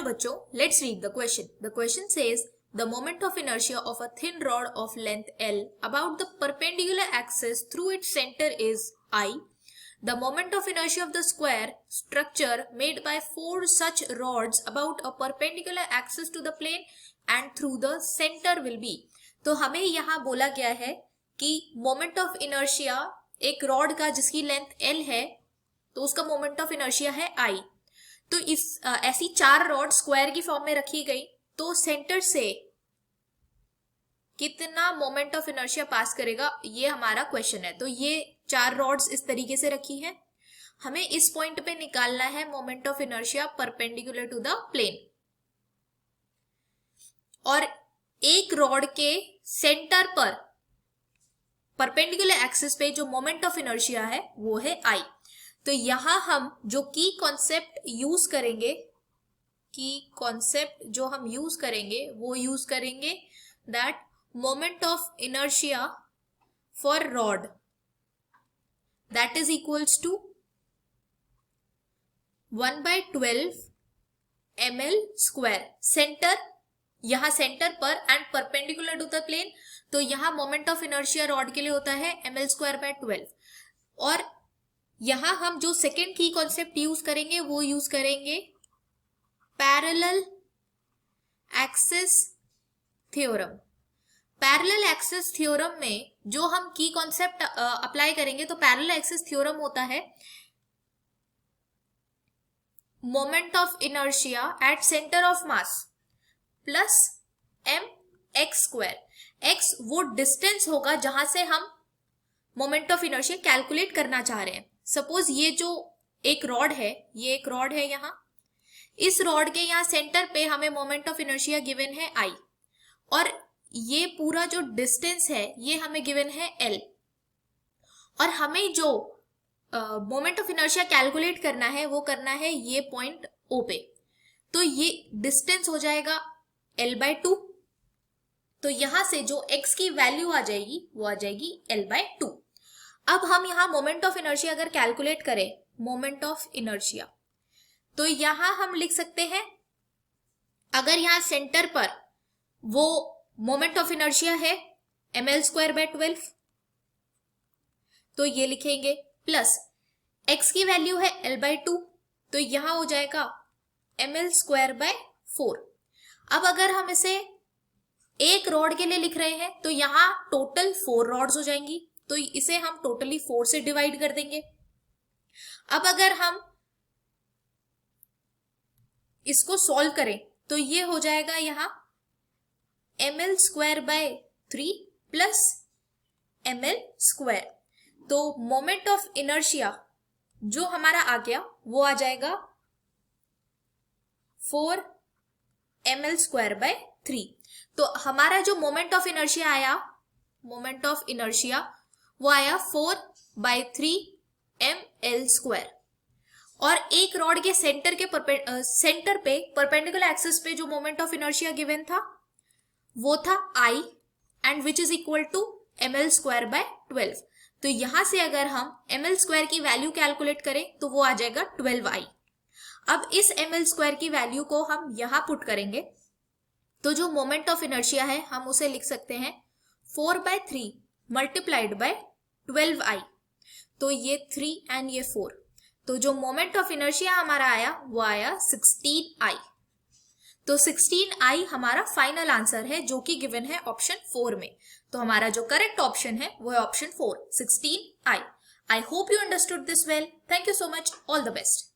Hello बच्चों, let's read the question. The question says the moment of inertia of a thin rod of length L about the perpendicular axis through its center is I. The moment of inertia of the square structure made by 4 such rods about a perpendicular axis to the plane and through the center will be. तो हमें यहाँ बोला गया है कि moment of inertia एक rod का जिसकी लेंथ L है तो उसका मोमेंट ऑफ इनर्शिया है I. तो इस ऐसी 4 रॉड स्क्वायर की फॉर्म में रखी गई तो सेंटर से कितना मोमेंट ऑफ इनर्शिया पास करेगा ये हमारा क्वेश्चन है. तो ये 4 रॉड्स इस तरीके से रखी है. हमें इस पॉइंट पे निकालना है moment of inertia perpendicular to the plane और एक रॉड के सेंटर पर परपेंडिकुलर एक्सिस पे जो मोमेंट ऑफ इनर्शिया है वो है I. तो यहां हम जो की कॉन्सेप्ट यूज करेंगे वो यूज करेंगे that moment of inertia for rod that is equals to 1/12 ml square. Centre यहां सेंटर पर and perpendicular to the plane तो यहां मोमेंट ऑफ इनर्शिया रॉड के लिए होता है ml²/12 और यहां हम जो सेकेंड की कॉन्सेप्ट यूज करेंगे वो यूज करेंगे parallel axis theorem. Parallel axis theorem में जो हम की कॉन्सेप्ट अप्लाई करेंगे तो पैरेलल एक्सिस थ्योरम होता है moment of inertia at centre of mass plus mx². x वो डिस्टेंस होगा जहां से हम मोमेंट ऑफ इनर्शिया कैलकुलेट करना चाह रहे हैं. सपोज ये जो एक रॉड है ये एक रॉड है यहाँ. इस रॉड के यहाँ सेंटर पे हमें मोमेंट ऑफ इनर्शिया गिवन है I और ये पूरा जो डिस्टेंस है ये हमें गिवन है L और हमें जो मोमेंट ऑफ इनर्शिया कैलकुलेट करना है वो करना है ये पॉइंट O पे. तो ये डिस्टेंस हो जाएगा L/2. तो यहां से जो x की वैल्यू आ जाएगी वो आ जाएगी L/2. अब हम यहां मोमेंट ऑफ इनर्शिया अगर कैलकुलेट करें मोमेंट ऑफ इनर्शिया तो यहां हम लिख सकते हैं अगर यहां सेंटर पर वो मोमेंट ऑफ इनर्शिया है ml²/12 तो ये लिखेंगे प्लस x की वैल्यू है L/2 तो यहां हो जाएगा ml²/4. अब अगर हम इसे एक रॉड के लिए लिख रहे हैं तो यहां टोटल 4 रॉड्स हो जाएंगी तो इसे हम टोटली 4 से डिवाइड कर देंगे. अब अगर हम इसको सॉल्व करें तो ये हो जाएगा यहां ml²/3 प्लस ml². तो मोमेंट ऑफ इनर्शिया जो हमारा आ गया वो आ जाएगा 4 ml²/3. तो हमारा जो मोमेंट ऑफ इनर्शिया आया वो आया 4/3 ml² और एक रॉड के सेंटर पे परपेंडिकुलर एक्सिस पे जो मोमेंट ऑफ इनर्शिया गिवन था वो था I and which is equal to ml²/12. तो यहां से अगर हम ml² की वैल्यू कैलकुलेट करें तो वो आ जाएगा 12I. अब इस ml² की वैल्यू को हम यहां पुट करेंगे तो जो मोमेंट ऑफ इनर्शिया है हम उसे लिख सकते हैं 4/3 मल्टीप्लाइड बाय 12I. तो ये 3 एंड ये 4 तो जो मोमेंट ऑफ इनर्शिया हमारा आया वो आया 16I. तो 16I हमारा फाइनल आंसर है जो कि गिवन है ऑप्शन 4 में. तो हमारा जो करेक्ट ऑप्शन है वो है option 4 16I. I hope you understood this well. Thank you so much. All the best.